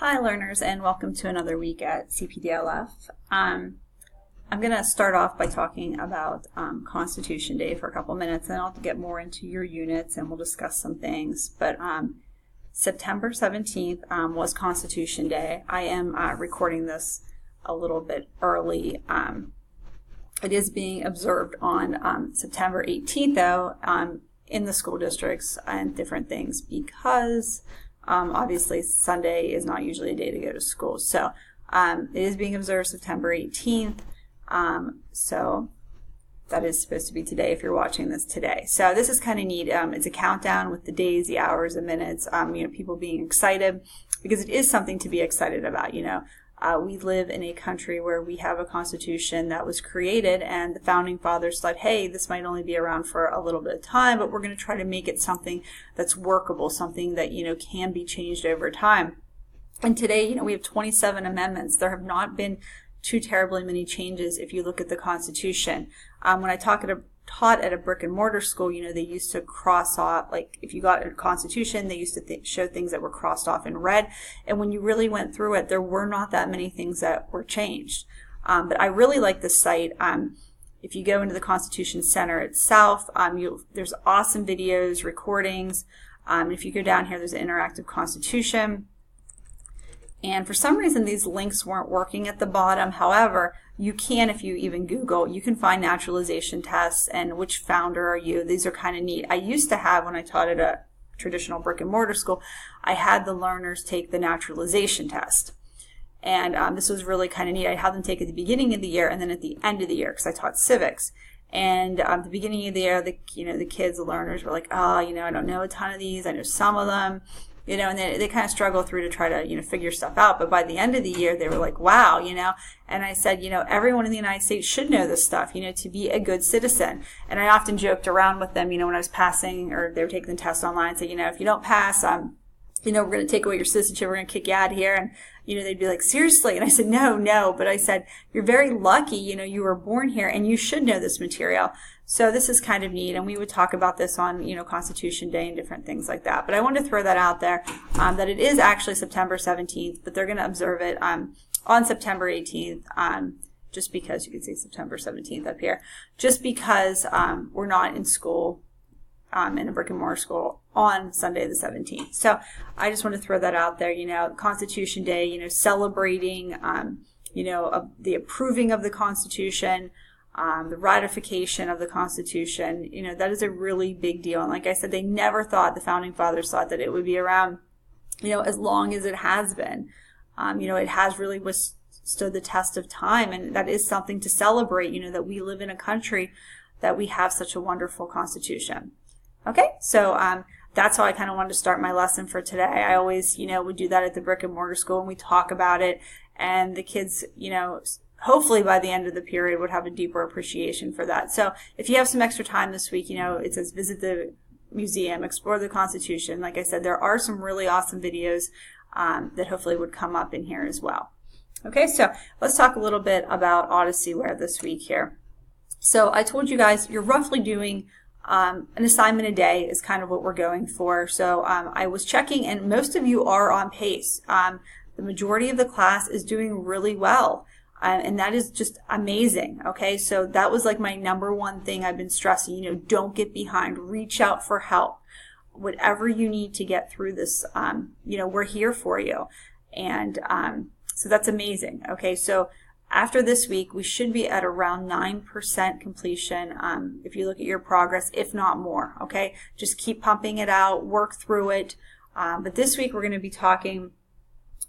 Hi learners, and welcome to another week at CPDLF. I'm going to start off by talking about Constitution Day for a couple minutes, and I'll get more into your units and we'll discuss some things. But September 17th was Constitution Day. I am recording this a little bit early. It is being observed on September 18th though in the school districts and different things because obviously Sunday is not usually a day to go to school. So it is being observed September 18th. So that is supposed to be today if you're watching this today. So this is kind of neat. It's a countdown with the days, the hours, the minutes, people being excited because it is something to be excited about, we live in a country where we have a constitution that was created and the founding fathers thought, hey, this might only be around for a little bit of time, but we're going to try to make it something that's workable, something that, can be changed over time. And today, we have 27 amendments. There have not been too terribly many changes if you look at the Constitution. When I taught at a brick and mortar school, they used to cross off, like if you got a Constitution, they used to show things that were crossed off in red. And when you really went through it, there were not that many things that were changed. But I really like this site. If you go into the Constitution Center itself, there's awesome videos, recordings. If you go down here, there's an interactive Constitution. And for some reason, these links weren't working at the bottom. However, you can, if you even Google, you can find naturalization tests and which founder are you. These are kind of neat. I used to have, when I taught at a traditional brick and mortar school, I had the learners take the naturalization test. And this was really kind of neat. I had them take it at the beginning of the year and then at the end of the year because I taught civics. And at the beginning of the year, the kids, the learners were like, oh, I don't know a ton of these. I know some of them. And they kind of struggle through to try to, figure stuff out. But by the end of the year, they were like, wow, and I said, everyone in the United States should know this stuff, to be a good citizen. And I often joked around with them, when I was passing or they were taking the test online, say, if you don't pass, we're going to take away your citizenship, we're going to kick you out of here. And, they'd be like, seriously? And I said, no. But I said, you're very lucky, you were born here and you should know this material. So this is kind of neat. And we would talk about this on, Constitution Day and different things like that. But I wanted to throw that out there, that it is actually September 17th, but they're going to observe it on September 18th, just because you can see September 17th up here, just because we're not in school in a brick and mortar school on Sunday the 17th. So I just want to throw that out there, Constitution Day, celebrating, the approving of the Constitution, the ratification of the Constitution, that is a really big deal. And like I said, they never thought, the founding fathers thought that it would be around, as long as it has been. It has really withstood the test of time, and that is something to celebrate, that we live in a country that we have such a wonderful Constitution. Okay, so that's how I kind of wanted to start my lesson for today. I always, would do that at the brick and mortar school, and we talk about it, and the kids, hopefully by the end of the period would have a deeper appreciation for that. So if you have some extra time this week, it says visit the museum, explore the Constitution. Like I said, there are some really awesome videos that hopefully would come up in here as well. Okay, so let's talk a little bit about Odyssey Wear this week here. So I told you guys you're roughly doing an assignment a day is kind of what we're going for. So I was checking, and most of you are on pace. The majority of the class is doing really well. And that is just amazing. Okay, so that was like my number one thing I've been stressing. Don't get behind. Reach out for help. Whatever you need to get through this, we're here for you. And so that's amazing. Okay, so after this week, we should be at around 9% completion if you look at your progress, if not more. Okay, just keep pumping it out, work through it. But this week, we're going to be talking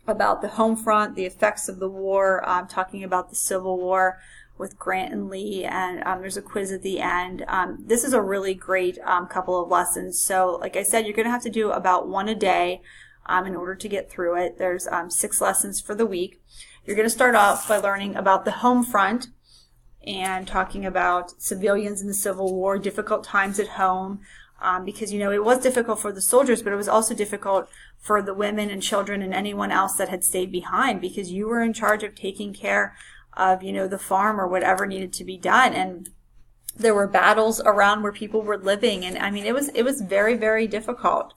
about the home front, the effects of the war, talking about the Civil War with Grant and Lee, and there's a quiz at the end. This is a really great couple of lessons. So like I said, you're going to have to do about one a day in order to get through it. There's 6 lessons for the week. You're going to start off by learning about the home front and talking about civilians in the Civil War, difficult times at home, because, it was difficult for the soldiers, but it was also difficult for the women and children and anyone else that had stayed behind because you were in charge of taking care of, the farm or whatever needed to be done. And there were battles around where people were living. And I mean, it was very, very difficult.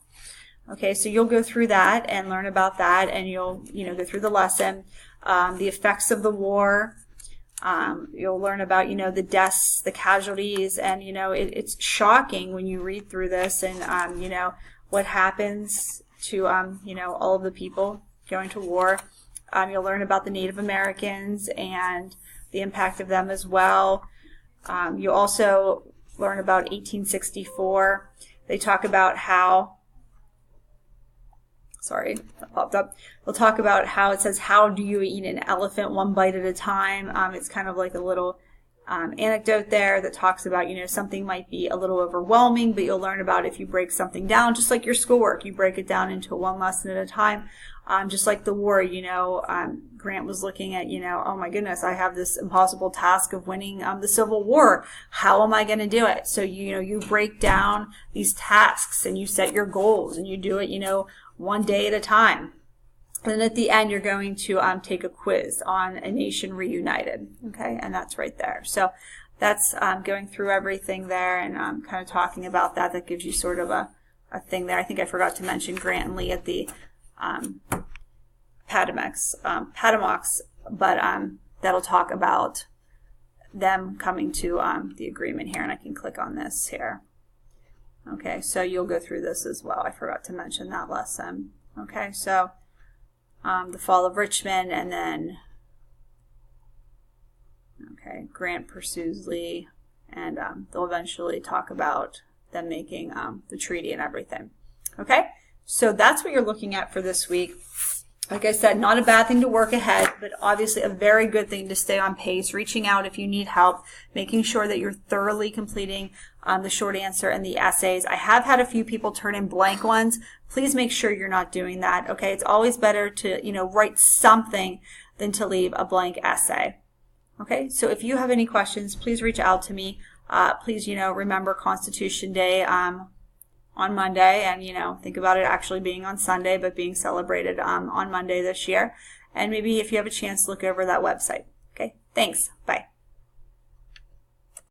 Okay, so you'll go through that and learn about that, and you'll go through the lesson, the effects of the war. You'll learn about the deaths, the casualties, and it's shocking when you read through this, and what happens to all of the people going to war. You'll learn about the Native Americans and the impact of them as well. You'll also learn about 1864. They talk about how, sorry, that popped up. We'll talk about how it says, how do you eat an elephant one bite at a time? It's kind of like a little anecdote there that talks about, something might be a little overwhelming, but you'll learn about if you break something down, just like your schoolwork, you break it down into one lesson at a time. Just like the war, Grant was looking at, oh my goodness, I have this impossible task of winning the Civil War. How am I going to do it? So, you break down these tasks and you set your goals and you do it, one day at a time. And at the end, you're going to take a quiz on A Nation Reunited. Okay, and that's right there. So that's going through everything there and kind of talking about that. That gives you sort of a thing there. I think I forgot to mention Grant and Lee at the Patamox, but that'll talk about them coming to the agreement here, and I can click on this here. Okay, so you'll go through this as well. I forgot to mention that lesson. Okay, so the fall of Richmond, and then Grant pursues Lee, and they'll eventually talk about them making the treaty and everything. Okay, so that's what you're looking at for this week. Like I said, not a bad thing to work ahead, but obviously a very good thing to stay on pace, reaching out if you need help, making sure that you're thoroughly completing the short answer and the essays. I have had a few people turn in blank ones. Please make sure you're not doing that, okay? It's always better to, write something than to leave a blank essay. Okay, so if you have any questions, please reach out to me. Please, remember Constitution Day on Monday, and think about it actually being on Sunday, but being celebrated on Monday this year. And maybe if you have a chance, look over that website. Okay, thanks. Bye.